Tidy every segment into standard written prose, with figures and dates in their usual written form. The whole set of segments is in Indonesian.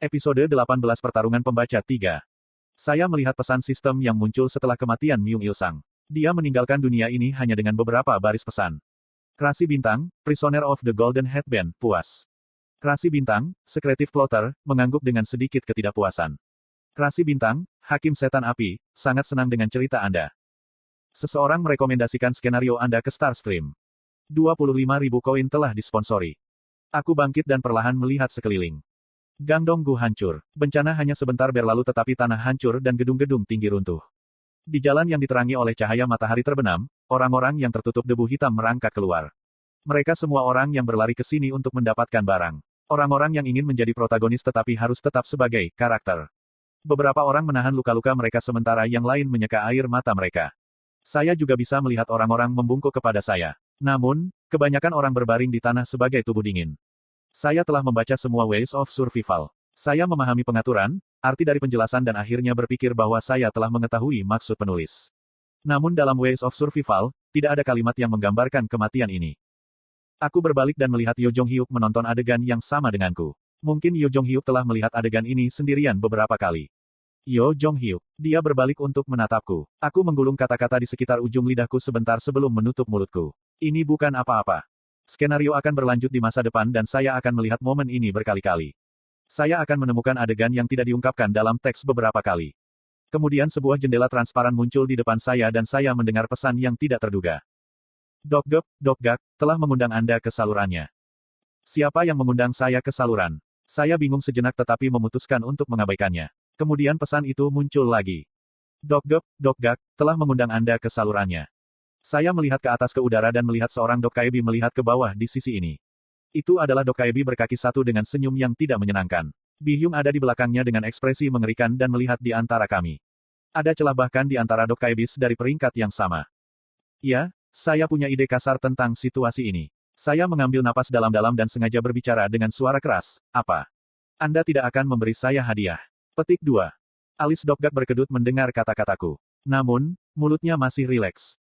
Episode 18 Pertarungan Pembaca 3. Saya melihat pesan sistem yang muncul setelah kematian Myung Il-sang. Dia meninggalkan dunia ini hanya dengan beberapa baris pesan. Rasi Bintang, Prisoner of the Golden Headband, puas. Rasi Bintang, Secretive Plotter, mengangguk dengan sedikit ketidakpuasan. Rasi Bintang, Hakim Setan Api, sangat senang dengan cerita Anda. Seseorang merekomendasikan skenario Anda ke Starstream. 25.000 koin telah disponsori. Aku bangkit dan perlahan melihat sekeliling. Gangdong-gu hancur. Bencana hanya sebentar berlalu tetapi tanah hancur dan gedung-gedung tinggi runtuh. Di jalan yang diterangi oleh cahaya matahari terbenam, orang-orang yang tertutup debu hitam merangkak keluar. Mereka semua orang yang berlari ke sini untuk mendapatkan barang. Orang-orang yang ingin menjadi protagonis tetapi harus tetap sebagai karakter. Beberapa orang menahan luka-luka mereka sementara yang lain menyeka air mata mereka. Saya juga bisa melihat orang-orang membungkuk kepada saya. Namun, kebanyakan orang berbaring di tanah sebagai tubuh dingin. Saya telah membaca semua Ways of Survival. Saya memahami pengaturan, arti dari penjelasan dan akhirnya berpikir bahwa saya telah mengetahui maksud penulis. Namun dalam Ways of Survival, tidak ada kalimat yang menggambarkan kematian ini. Aku berbalik dan melihat Yo Jong-hyuk menonton adegan yang sama denganku. Mungkin Yo Jong-hyuk telah melihat adegan ini sendirian beberapa kali. Yo Jong-hyuk, dia berbalik untuk menatapku. Aku menggulung kata-kata di sekitar ujung lidahku sebentar sebelum menutup mulutku. Ini bukan apa-apa. Skenario akan berlanjut di masa depan dan saya akan melihat momen ini berkali-kali. Saya akan menemukan adegan yang tidak diungkapkan dalam teks beberapa kali. Kemudian sebuah jendela transparan muncul di depan saya dan saya mendengar pesan yang tidak terduga. Dokgak, telah mengundang Anda ke salurannya. Siapa yang mengundang saya ke saluran? Saya bingung sejenak tetapi memutuskan untuk mengabaikannya. Kemudian pesan itu muncul lagi. Dokgak, telah mengundang Anda ke salurannya. Saya melihat ke atas ke udara dan melihat seorang Dokkaebi melihat ke bawah di sisi ini. Itu adalah Dokkaebi berkaki satu dengan senyum yang tidak menyenangkan. Bi-hyung ada di belakangnya dengan ekspresi mengerikan dan melihat di antara kami. Ada celah bahkan di antara Dokkaebis dari peringkat yang sama. Ya, saya punya ide kasar tentang situasi ini. Saya mengambil napas dalam-dalam dan sengaja berbicara dengan suara keras. Apa? Anda tidak akan memberi saya hadiah. Petik 2. Alis Dokgak berkedut mendengar kata-kataku. Namun, mulutnya masih rileks.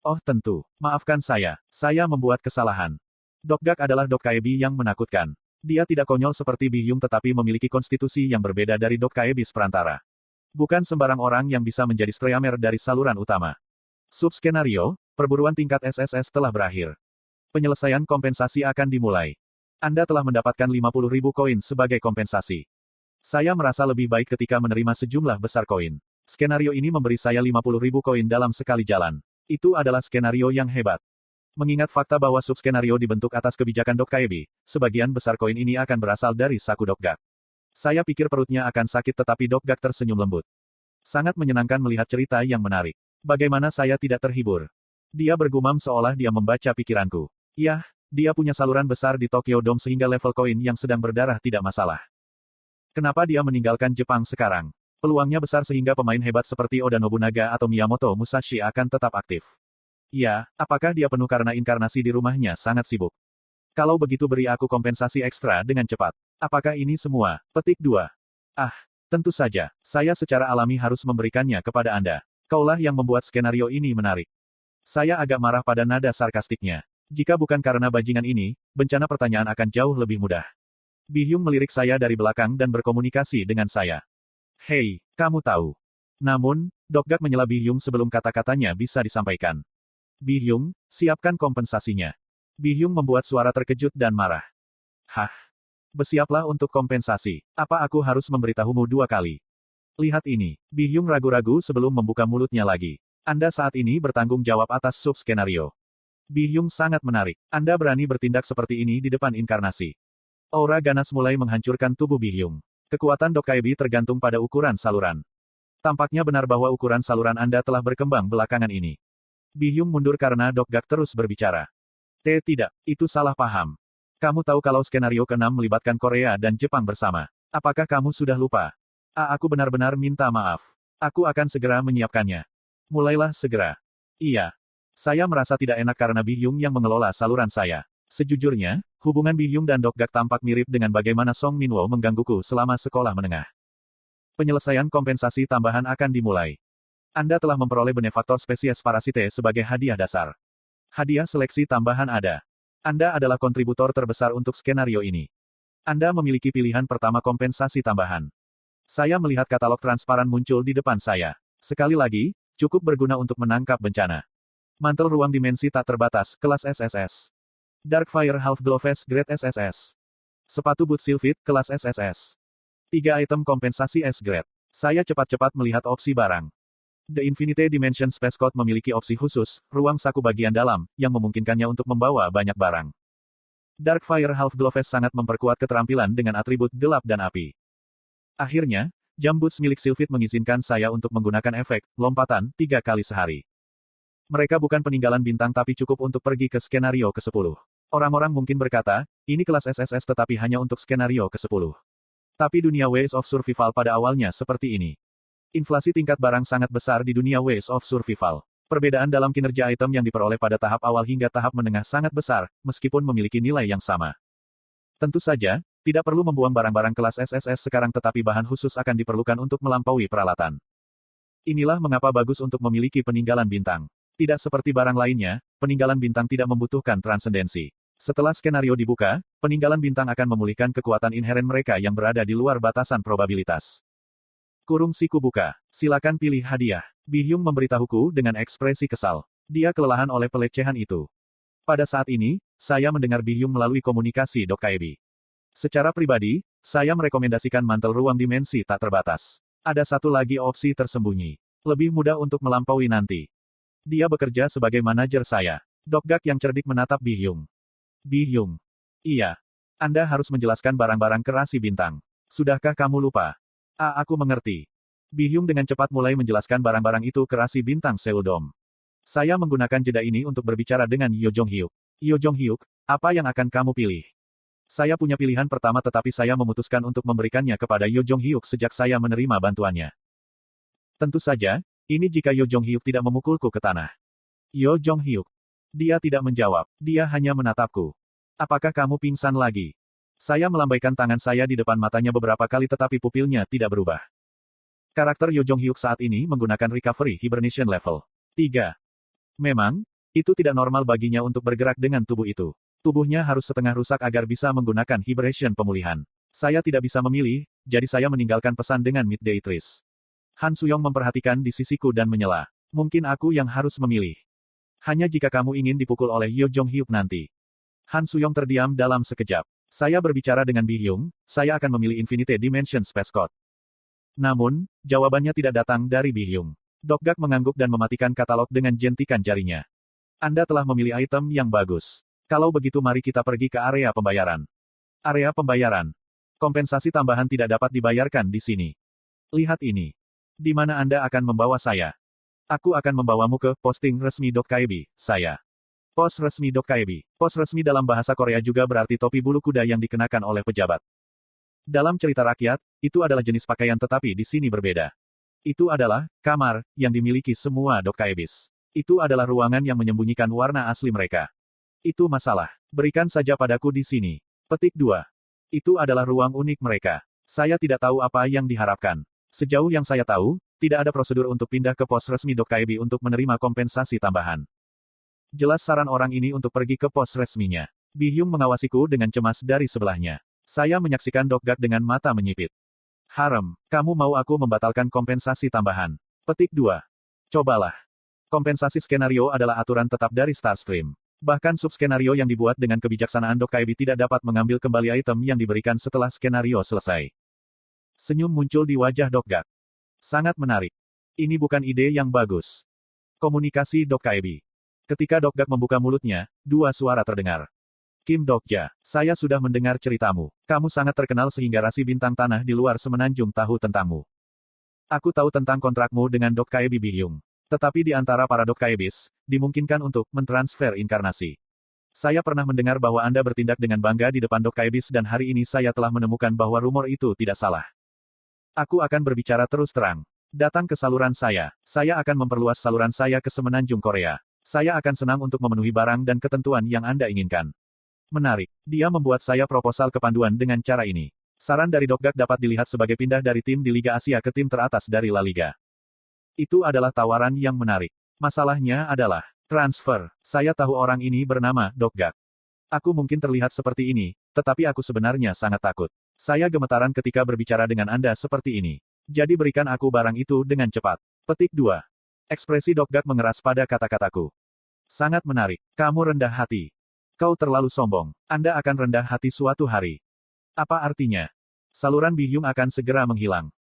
Oh tentu, maafkan saya membuat kesalahan. Dokgak adalah Dokkaebi yang menakutkan. Dia tidak konyol seperti Bi-hyung tetapi memiliki konstitusi yang berbeda dari Dokkaebis perantara. Bukan sembarang orang yang bisa menjadi Streamer dari saluran utama. Subskenario, perburuan tingkat SSS telah berakhir. Penyelesaian kompensasi akan dimulai. Anda telah mendapatkan 50.000 koin sebagai kompensasi. Saya merasa lebih baik ketika menerima sejumlah besar koin. Skenario ini memberi saya 50.000 koin dalam sekali jalan. Itu adalah skenario yang hebat. Mengingat fakta bahwa subskenario dibentuk atas kebijakan Dokkaebi, sebagian besar koin ini akan berasal dari saku Dokgak. Saya pikir perutnya akan sakit tetapi Dokgak tersenyum lembut. Sangat menyenangkan melihat cerita yang menarik. Bagaimana saya tidak terhibur? Dia bergumam seolah dia membaca pikiranku. Yah, dia punya saluran besar di Tokyo Dome sehingga level koin yang sedang berdarah tidak masalah. Kenapa dia meninggalkan Jepang sekarang? Peluangnya besar sehingga pemain hebat seperti Oda Nobunaga atau Miyamoto Musashi akan tetap aktif. Ya, apakah dia penuh karena inkarnasi di rumahnya sangat sibuk? Kalau begitu beri aku kompensasi ekstra dengan cepat. Apakah ini semua? Petik 2. Ah, tentu saja. Saya secara alami harus memberikannya kepada Anda. Kaulah yang membuat skenario ini menarik. Saya agak marah pada nada sarkastiknya. Jika bukan karena bajingan ini, bencana pertanyaan akan jauh lebih mudah. Bi-hyung melirik saya dari belakang dan berkomunikasi dengan saya. Hei, kamu tahu. Namun, Dokgak menyela Bi-hyung sebelum kata-katanya bisa disampaikan. Bi-hyung, siapkan kompensasinya. Bi-hyung membuat suara terkejut dan marah. Hah? Bersiaplah untuk kompensasi. Apa aku harus memberitahumu 2 kali? Lihat ini. Bi-hyung ragu-ragu sebelum membuka mulutnya lagi. Anda saat ini bertanggung jawab atas subskenario. Bi-hyung sangat menarik. Anda berani bertindak seperti ini di depan inkarnasi. Aura ganas mulai menghancurkan tubuh Bi-hyung. Kekuatan Dokkaebi tergantung pada ukuran saluran. Tampaknya benar bahwa ukuran saluran Anda telah berkembang belakangan ini. Bi-hyung mundur karena Dokgak terus berbicara. Tidak, itu salah paham. Kamu tahu kalau skenario ke-6 melibatkan Korea dan Jepang bersama. Apakah kamu sudah lupa? Aku benar-benar minta maaf. Aku akan segera menyiapkannya. Mulailah segera. Iya. Saya merasa tidak enak karena Bi-hyung yang mengelola saluran saya. Sejujurnya, hubungan Bi-hyung dan Dokgak tampak mirip dengan bagaimana Song Minwo menggangguku selama sekolah menengah. Penyelesaian kompensasi tambahan akan dimulai. Anda telah memperoleh benefaktor spesies parasite sebagai hadiah dasar. Hadiah seleksi tambahan ada. Anda adalah kontributor terbesar untuk skenario ini. Anda memiliki pilihan pertama kompensasi tambahan. Saya melihat katalog transparan muncul di depan saya. Sekali lagi, cukup berguna untuk menangkap bencana. Mantel ruang dimensi tak terbatas, kelas SSS. Darkfire Half Gloves Grade SSS. Sepatu boot Sylphid, kelas SSS. 3 item kompensasi S-Grade. Saya cepat-cepat melihat opsi barang. The Infinite Dimension Space Code memiliki opsi khusus, ruang saku bagian dalam, yang memungkinkannya untuk membawa banyak barang. Darkfire Half Gloves sangat memperkuat keterampilan dengan atribut gelap dan api. Akhirnya, jam boots milik Sylphid mengizinkan saya untuk menggunakan efek lompatan 3 kali sehari. Mereka bukan peninggalan bintang tapi cukup untuk pergi ke skenario ke-10. Orang-orang mungkin berkata, ini kelas SSS tetapi hanya untuk skenario ke-10. Tapi dunia Ways of Survival pada awalnya seperti ini. Inflasi tingkat barang sangat besar di dunia Ways of Survival. Perbedaan dalam kinerja item yang diperoleh pada tahap awal hingga tahap menengah sangat besar, meskipun memiliki nilai yang sama. Tentu saja, tidak perlu membuang barang-barang kelas SSS sekarang tetapi bahan khusus akan diperlukan untuk melampaui peralatan. Inilah mengapa bagus untuk memiliki peninggalan bintang. Tidak seperti barang lainnya, peninggalan bintang tidak membutuhkan transendensi. Setelah skenario dibuka, peninggalan bintang akan memulihkan kekuatan inheren mereka yang berada di luar batasan probabilitas. Kurung siku buka. Silakan pilih hadiah. Bihyung memberitahuku dengan ekspresi kesal. Dia kelelahan oleh pelecehan itu. Pada saat ini, saya mendengar Bihyung melalui komunikasi Dokkaebi. Secara pribadi, saya merekomendasikan mantel ruang dimensi tak terbatas. Ada satu lagi opsi tersembunyi. Lebih mudah untuk melampaui nanti. Dia bekerja sebagai manajer saya. Dokgak yang cerdik menatap Bihyung. Bihyung. Iya. Anda harus menjelaskan barang-barang kerasi bintang. Sudahkah kamu lupa? Aku mengerti. Bihyung dengan cepat mulai menjelaskan barang-barang itu ke rasi bintang Seudom. Saya menggunakan jeda ini untuk berbicara dengan Yo Jong-hyuk. Yo Jong-hyuk, apa yang akan kamu pilih? Saya punya pilihan pertama tetapi saya memutuskan untuk memberikannya kepada Yo Jong-hyuk sejak saya menerima bantuannya. Tentu saja, ini jika Yo Jong-hyuk tidak memukulku ke tanah. Yo Jong-hyuk. Dia tidak menjawab, dia hanya menatapku. Apakah kamu pingsan lagi? Saya melambaikan tangan saya di depan matanya beberapa kali tetapi pupilnya tidak berubah. Karakter Yo Jong-hyuk saat ini menggunakan Recovery Hibernation Level 3. Memang, itu tidak normal baginya untuk bergerak dengan tubuh itu. Tubuhnya harus setengah rusak agar bisa menggunakan Hibernation pemulihan. Saya tidak bisa memilih, jadi saya meninggalkan pesan dengan Midday Tris. Han Suyong memperhatikan di sisiku dan menyela. Mungkin aku yang harus memilih. Hanya jika kamu ingin dipukul oleh Yo Jong-hyuk nanti. Han Suyong terdiam dalam sekejap. Saya berbicara dengan Bihyung, saya akan memilih Infinite Dimension Space Code. Namun, jawabannya tidak datang dari Bihyung. Dokgak mengangguk dan mematikan katalog dengan jentikan jarinya. Anda telah memilih item yang bagus. Kalau begitu mari kita pergi ke area pembayaran. Area pembayaran. Kompensasi tambahan tidak dapat dibayarkan di sini. Lihat ini. Di mana Anda akan membawa saya? Aku akan membawamu ke posting resmi Dokkaebi, saya. Pos resmi Dokkaebi. Pos resmi dalam bahasa Korea juga berarti topi bulu kuda yang dikenakan oleh pejabat. Dalam cerita rakyat, itu adalah jenis pakaian tetapi di sini berbeda. Itu adalah kamar yang dimiliki semua Dokkaebis. Itu adalah ruangan yang menyembunyikan warna asli mereka. Itu masalah. Berikan saja padaku di sini. Petik 2. Itu adalah ruang unik mereka. Saya tidak tahu apa yang diharapkan. Sejauh yang saya tahu, tidak ada prosedur untuk pindah ke pos resmi Dokkaebi untuk menerima kompensasi tambahan. Jelas saran orang ini untuk pergi ke pos resminya. Bihyung mengawasiku dengan cemas dari sebelahnya. Saya menyaksikan Dokgak dengan mata menyipit. Harem, kamu mau aku membatalkan kompensasi tambahan? Petik 2. Cobalah. Kompensasi skenario adalah aturan tetap dari Starstream. Bahkan sub-skenario yang dibuat dengan kebijaksanaan Dokkaebi tidak dapat mengambil kembali item yang diberikan setelah skenario selesai. Senyum muncul di wajah Dokgak. Sangat menarik. Ini bukan ide yang bagus. Komunikasi Dokkaebi. Ketika Dokgak membuka mulutnya, dua suara terdengar. Kim Dokja, saya sudah mendengar ceritamu. Kamu sangat terkenal sehingga rasi bintang tanah di luar semenanjung tahu tentangmu. Aku tahu tentang kontrakmu dengan Dokkaebi Bihyung. Tetapi di antara para Dokkaebis, dimungkinkan untuk mentransfer inkarnasi. Saya pernah mendengar bahwa Anda bertindak dengan bangga di depan Dokkaebis dan hari ini saya telah menemukan bahwa rumor itu tidak salah. Aku akan berbicara terus terang. Datang ke saluran saya akan memperluas saluran saya ke semenanjung Korea. Saya akan senang untuk memenuhi barang dan ketentuan yang Anda inginkan. Menarik. Dia membuat saya proposal kepanduan dengan cara ini. Saran dari Dokgak dapat dilihat sebagai pindah dari tim di Liga Asia ke tim teratas dari La Liga. Itu adalah tawaran yang menarik. Masalahnya adalah transfer. Saya tahu orang ini bernama Dokgak. Aku mungkin terlihat seperti ini, tetapi aku sebenarnya sangat takut. Saya gemetaran ketika berbicara dengan Anda seperti ini. Jadi berikan aku barang itu dengan cepat. Petik 2. Ekspresi Dokgak mengeras pada kata-kataku. Sangat menarik. Kamu rendah hati. Kau terlalu sombong. Anda akan rendah hati suatu hari. Apa artinya? Saluran Bihyung akan segera menghilang.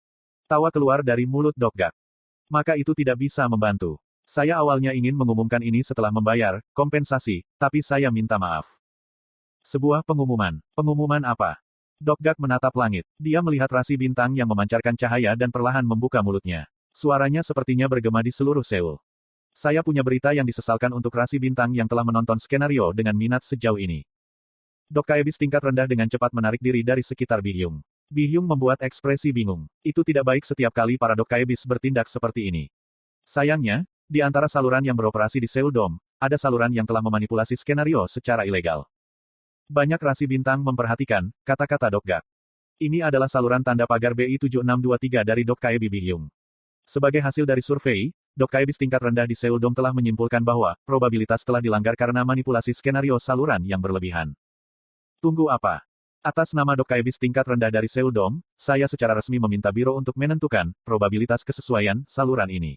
Tawa keluar dari mulut Dokgak. Maka itu tidak bisa membantu. Saya awalnya ingin mengumumkan ini setelah membayar kompensasi, tapi saya minta maaf. Sebuah pengumuman. Pengumuman apa? Dokgak menatap langit. Dia melihat rasi bintang yang memancarkan cahaya dan perlahan membuka mulutnya. Suaranya sepertinya bergema di seluruh Seoul. Saya punya berita yang disesalkan untuk rasi bintang yang telah menonton skenario dengan minat sejauh ini. Dokkaebis tingkat rendah dengan cepat menarik diri dari sekitar Bihyung. Bihyung membuat ekspresi bingung. Itu tidak baik setiap kali para Dokkaebis bertindak seperti ini. Sayangnya, di antara saluran yang beroperasi di Seoul Dome, ada saluran yang telah memanipulasi skenario secara ilegal. Banyak rasi bintang memperhatikan kata-kata Dokgak. Ini adalah saluran tanda pagar BI7623 dari Dokkaebi Bihyung. Sebagai hasil dari survei, Dokkaebis tingkat rendah di Seoul Dome telah menyimpulkan bahwa probabilitas telah dilanggar karena manipulasi skenario saluran yang berlebihan. Tunggu apa? Atas nama Dokkaebis tingkat rendah dari Seoul Dome, saya secara resmi meminta biro untuk menentukan probabilitas kesesuaian saluran ini.